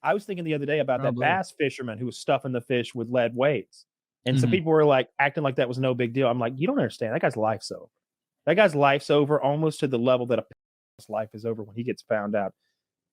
I was thinking the other day about that Probably. bass fisherman who was stuffing the fish with lead weights. And some Mhm. people were like acting like that was no big deal. I'm like, you don't understand. That guy's life's over. That guy's life's over almost to the level that a life is over when he gets found out.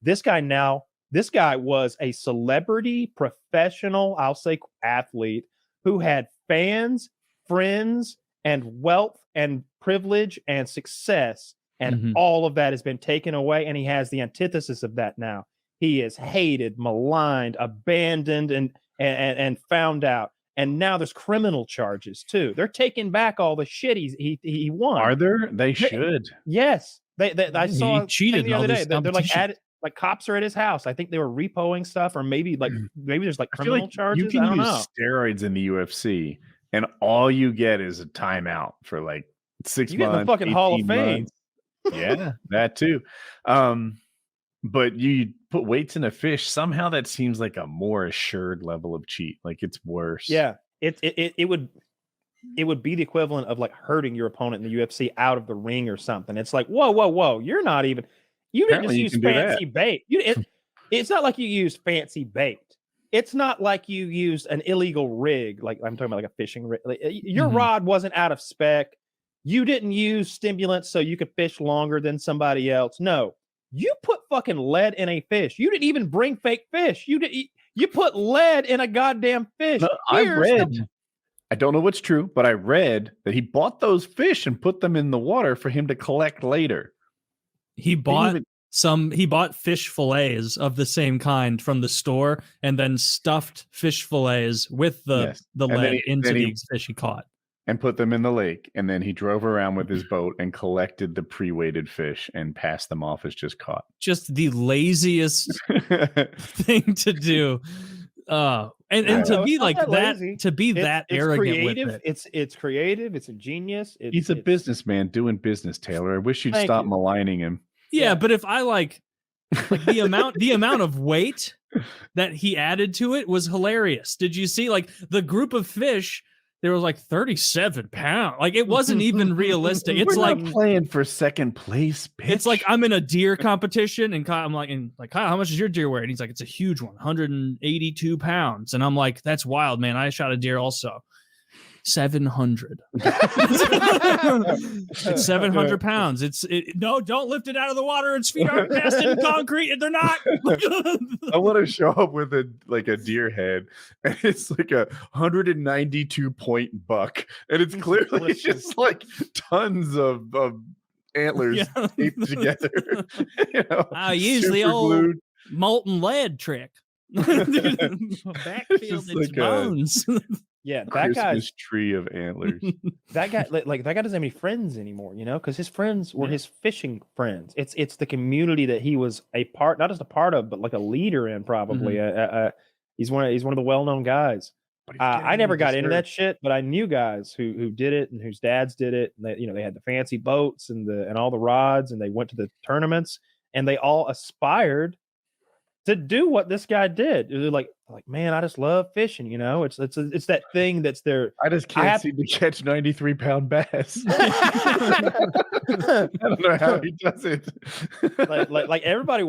This guy was a celebrity, professional, I'll say athlete who had fans, friends, and wealth and privilege and success. And all of that has been taken away. And he has the antithesis of that now. He is hated, maligned, abandoned, and found out. And now there's criminal charges too. They're taking back all the shit he won. Are there? They should. Yes. I saw he cheated the other day. these They're like competitions. like cops are at his house. I think they were repoing stuff, or maybe there's like I feel criminal like charges. you can I don't use know. steroids in the UFC, and all you get is a timeout for like 6 You get in months. the fucking Hall of 18 Fame. months. Yeah, that too. But you put weights in a fish, somehow that seems like a more assured level of cheat. Like it's worse. Yeah, it would be the equivalent of like hurting your opponent in the UFC out of the ring or something. It's like, whoa, you're not even. You didn't just use fancy bait. It's not like you used fancy bait. It's not like you used an illegal rig. Like I'm talking about like a fishing rig. Like, your rod wasn't out of spec. You didn't use stimulants so you could fish longer than somebody else. No, you put fucking lead in a fish. You didn't even bring fake fish. You put lead in a goddamn fish. No, I don't know what's true, but I read that he bought those fish and put them in the water for him to collect later. He bought fish fillets of the same kind from the store and then stuffed fish fillets with the lead into the fish he caught. And put them in the lake. And then he drove around with his boat and collected the pre-weighted fish and passed them off as just caught. Just the laziest thing to do. And to be like that, to be that arrogant creative, with it. It's creative, it's ingenious. He's a businessman doing business, Taylor. I wish you'd stop maligning him. Yeah, but if I like the amount of weight that he added to it was hilarious. Did you see like the group of fish? There was like 37 pounds. Like it wasn't even realistic. It's We're like not playing for second place. Bitch. It's like I'm in a deer competition, and I'm like, Kyle, how much is your deer weigh? And he's like, it's a huge one, 182 pounds. And I'm like, that's wild, man. I shot a deer also. 700. It's 700 pounds. No, don't lift it out of the water. Its feet aren't fast in concrete, and they're not. I want to show up with a deer head, and it's like a 192 point buck, and it's clearly just like tons of antlers taped together. I use the old molten lead trick. Backfield its bones. Yeah, that Christmas guy's tree of antlers. That guy, like that guy doesn't have any friends anymore, because his friends were his fishing friends. It's the community that he was a part, not just a part of, but like a leader in. Probably, he's one of the well-known guys. I never got into that shit, but I knew guys who did it and whose dads did it. And they had the fancy boats and all the rods, and they went to the tournaments, and they all aspired to do what this guy did. They're like, man, I just love fishing. It's that thing that's there. I just can't seem to catch 93-pound bass. I don't know how he does it. like everybody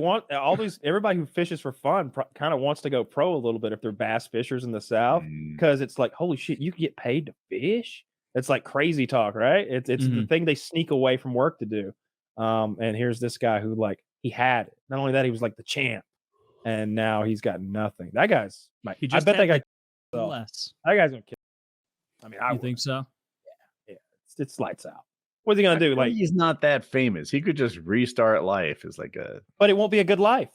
everybody who fishes for fun kind of wants to go pro a little bit if they're bass fishers in the South, because it's like, holy shit, you can get paid to fish. It's like crazy talk, right? It's the thing they sneak away from work to do. And here's this guy who he had it. Not only that, he was like the champ. And now he's got nothing. That guy's. I bet that guy. Less. That guy's gonna kill. I mean, I think so. Yeah. It's lights out. What's he gonna do? Like, he's not that famous. He could just restart life as But it won't be a good life.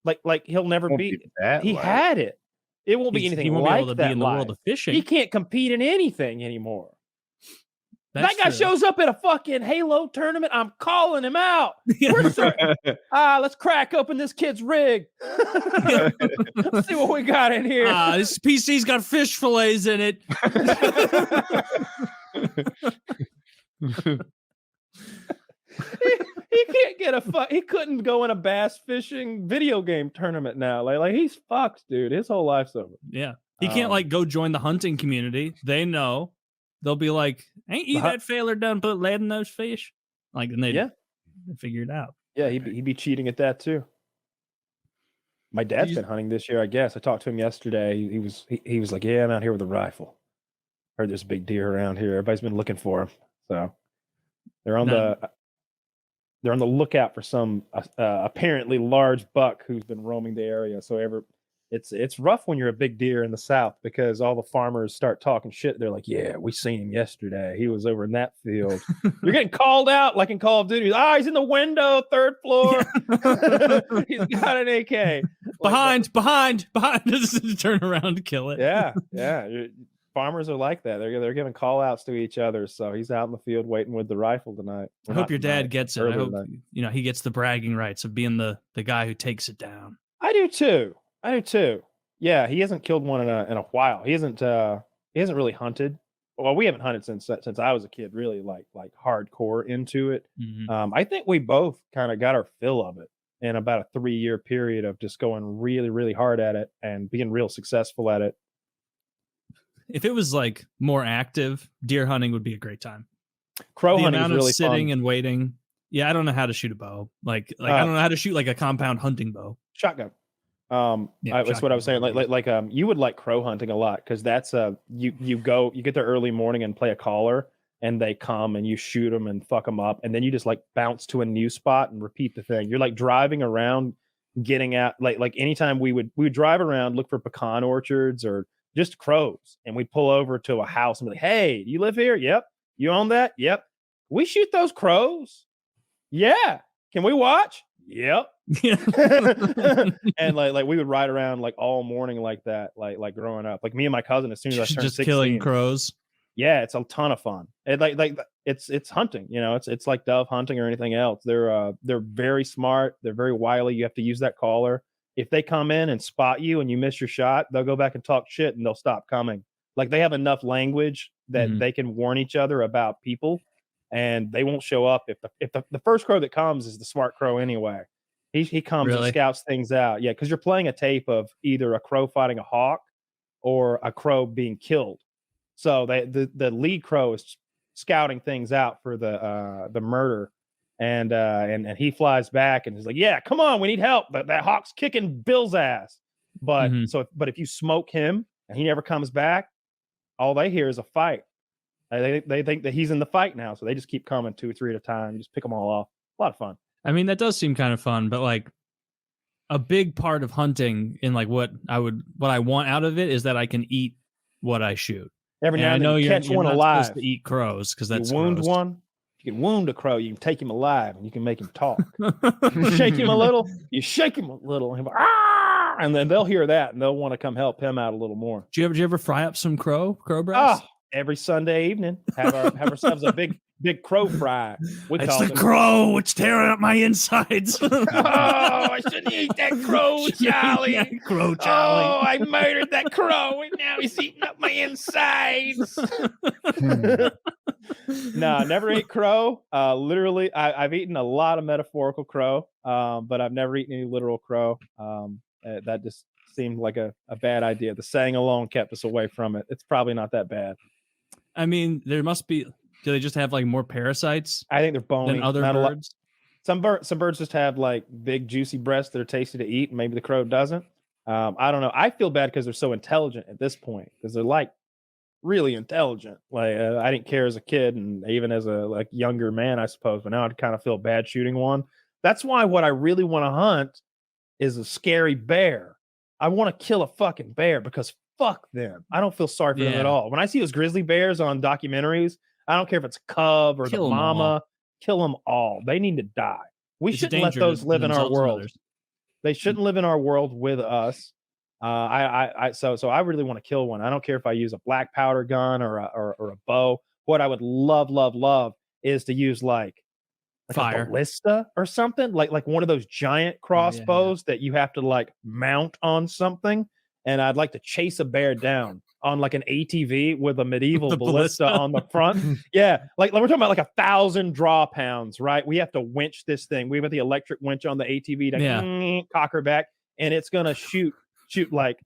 Like he'll never be. He had it. It won't be anything. He won't be able to be in the world of fishing. He can't compete in anything anymore. That guy shows up at a fucking Halo tournament. I'm calling him out. Let's crack open this kid's rig. Let's see what we got in here. This PC's got fish fillets in it. He can't get he couldn't go in a bass fishing video game tournament now. Like he's fucked, dude. His whole life's over. Yeah. He can't go join the hunting community. They know. They'll be like, ain't you that failure done put lead in those fish? And they figure it out. Yeah, he'd be cheating at that too. My dad's been hunting this year, I guess. I talked to him yesterday. He was like, "Yeah, I'm out here with a rifle. Heard there's a big deer around here. Everybody's been looking for him." So they're on the lookout for some apparently large buck who's been roaming the area. So it's rough when you're a big deer in the South because all the farmers start talking shit. They're like, "Yeah, we seen him yesterday. He was over in that field." You're getting called out like in Call of Duty. He's in the window, 3rd floor. He's got an AK. behind. Just turn around to kill it. Yeah. Farmers are like that. They're giving call outs to each other. So he's out in the field waiting with the rifle tonight. I hope your dad gets it. I hope he gets the bragging rights of being the guy who takes it down. I do too. Yeah, he hasn't killed one in a while. He hasn't really hunted. Well, we haven't hunted since I was a kid, really like hardcore into it. Mm-hmm. I think we both kind of got our fill of it in about a 3-year period of just going really, really hard at it and being real successful at it. If it was like more active, deer hunting would be a great time. Crow hunting is really sitting fun. And waiting. Yeah, I don't know how to shoot a bow. Like I don't know how to shoot like a compound hunting bow. Shotgun. That's what I was saying. Like you would like crow hunting a lot because that's you get there early morning and play a caller and they come and you shoot them and fuck them up and then you just like bounce to a new spot and repeat the thing. You're like driving around, getting out like anytime we would drive around, look for pecan orchards or just crows, and we'd pull over to a house and be like, "Hey, do you live here? Yep. You own that? Yep. We shoot those crows? Yeah. Can we watch? Yep." And like we would ride around like all morning like that, like growing up. Like me and my cousin, as soon as I turned 16, killing crows. Yeah, it's a ton of fun. It like it's hunting, it's like dove hunting or anything else. They're very smart, they're very wily. You have to use that caller. If they come in and spot you and you miss your shot, they'll go back and talk shit and they'll stop coming. Like they have enough language that they can warn each other about people and they won't show up if the first crow that comes is the smart crow anyway. He comes and scouts things out. Yeah, because you're playing a tape of either a crow fighting a hawk or a crow being killed. So the lead crow is scouting things out for the murder, and he flies back and he's like, "Yeah, come on, we need help. That hawk's kicking Bill's ass." But but if you smoke him and he never comes back, all they hear is a fight. They think that he's in the fight now, so they just keep coming 2 or 3 at a time. You just pick them all off. A lot of fun. I mean, that does seem kind of fun, but like a big part of hunting in like what I want out of it is that I can eat what I shoot. Every now and then you catch one not alive. Supposed to eat crows because that's you wound gross. one. You can wound a crow. You can take him alive and you can make him talk. You shake him a little. You shake him a little, and then they'll hear that and they'll want to come help him out a little more. Do you ever fry up some crow breast? Every Sunday evening, have ourselves a big crow fry. It's the crow. It's tearing up my insides. I shouldn't eat that crow, Charlie. Yeah, crow, Charlie. Oh, I murdered that crow, and now he's eating up my insides. No, never ate crow. Literally, I've eaten a lot of metaphorical crow, but I've never eaten any literal crow. That just seemed like a bad idea. The saying alone kept us away from it. It's probably not that bad. I mean, there must be. Do they just have like more parasites? I think they're bony than other birds. Some birds just have like big juicy breasts that are tasty to eat, and maybe the crow doesn't. I don't know. I feel bad because they're so intelligent at this point because they're like really intelligent. Like I didn't care as a kid, and even as a younger man, I suppose. But now I'd kind of feel bad shooting one. That's why what I really want to hunt is a scary bear. I want to kill a fucking bear because fuck them. I don't feel sorry for them at all. When I see those grizzly bears on documentaries, I don't care if it's a cub or the mama. Kill them all. They need to die. We shouldn't let those live in our world. They shouldn't live in our world with us. So I really want to kill one. I don't care if I use a black powder gun or a bow. What I would love is to use like fire, a ballista or something, like one of those giant crossbows that you have to like mount on something. And I'd like to chase a bear down on like an ATV with a medieval ballista on the front. Yeah, like we're talking about like 1,000 draw pounds, right? We have to winch this thing. We have the electric winch on the ATV to cock her back, and it's gonna shoot like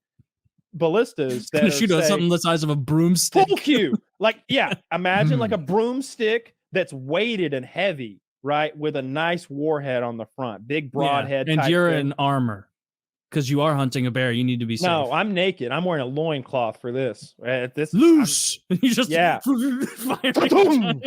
ballistas. That shoot something the size of a broomstick. Full Q. Like, yeah, imagine like a broomstick that's weighted and heavy, right? With a nice warhead on the front, big broadhead. And type you're thing. in armor. because you are hunting a bear. You need to be safe. No, I'm naked. I'm wearing a loincloth for this. This Loose. You just Yeah. firing.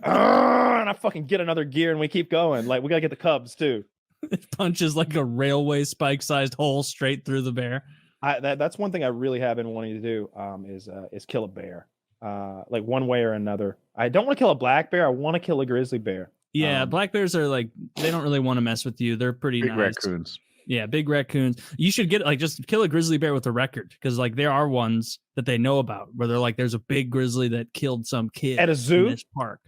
And I fucking get another gear and we keep going. Like we gotta get the cubs too. It punches like a railway spike-sized hole straight through the bear. That's one thing I really have been wanting to do. Is kill a bear. Like one way or another. I don't want to kill a black bear. I want to kill a grizzly bear. Yeah, black bears are like, they don't really want to mess with you. They're pretty Big nice. raccoons. Yeah, big raccoons. You should get like just kill a grizzly bear with a record, because like there are ones that they know about where they're like, there's a big grizzly that killed some kid At a zoo? in this park.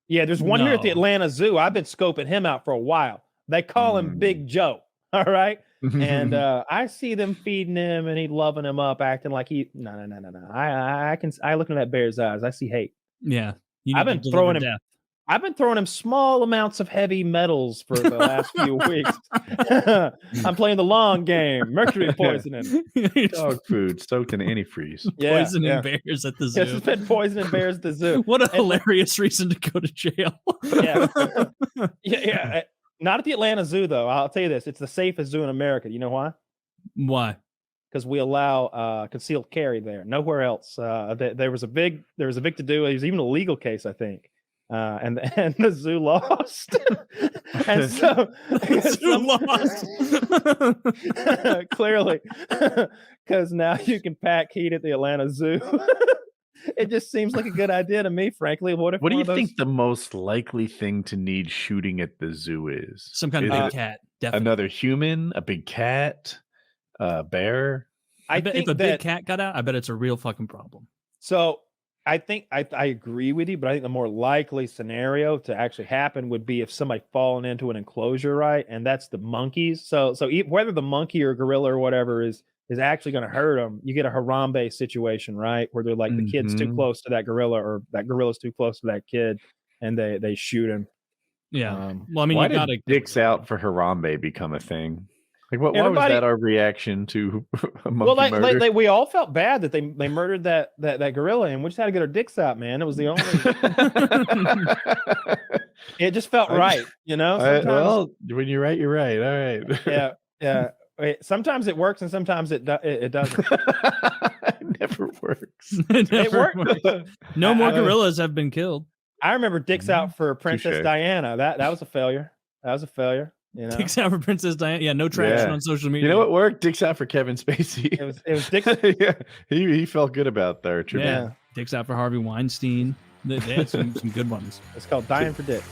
Yeah, there's one here at the No. Atlanta Zoo. I've been scoping him out for a while. They call him Big Joe. All right. And I see them feeding him and he loving him up, acting like he no. I look into that bear's eyes. I see hate. Yeah, I've been throwing him. I've been throwing him small amounts of heavy metals for the last few weeks. I'm playing the long game. Mercury poisoning. Dog food soaked in antifreeze. Yeah, Poisoning bears at the zoo. Yes, it's been poisoning bears at the zoo. What a hilarious reason to go to jail. Yeah. yeah. Not at the Atlanta Zoo, though. I'll tell you this. It's the safest zoo in America. You know why? Why? Because we allow concealed carry there. Nowhere else. There was a big to do. It was even a legal case, I think. And the zoo lost. And so lost. Clearly, because now you can pack heat at the Atlanta Zoo. It just seems like a good idea to me, frankly. What do you think the most likely thing to need shooting at the zoo is? Some kind of big cat. Definitely. Another human, a big cat, a bear. I bet if a big cat got out, I bet it's a real fucking problem. So I think I agree with you, but I think the more likely scenario to actually happen would be if somebody fallen into an enclosure, right? And that's the monkeys. So whether the monkey or gorilla or whatever is actually going to hurt them, you get a Harambe situation, right? Where they're like the kid's too close to that gorilla or that gorilla's too close to that kid, and they shoot him. Yeah. Well, I mean, why you got did dicks out for Harambe become a thing? Like, why was that our reaction to a monkey murder? We all felt bad that they murdered that gorilla, and we just had to get our dicks out, man. It was the only. It just felt right, you know. Well, when you're right, you're right. All right. Yeah. Sometimes it works, and sometimes it doesn't. It never works. It worked. No more gorillas have been killed. I remember dicks out for Princess Diana. That was a failure. You know? Dicks out for Princess Diana. Yeah, no traction on social media. You know what worked? Dicks out for Kevin Spacey. It was dicks. Yeah, he felt good about that. Yeah, dicks out for Harvey Weinstein. They had some good ones. It's called dying for dick.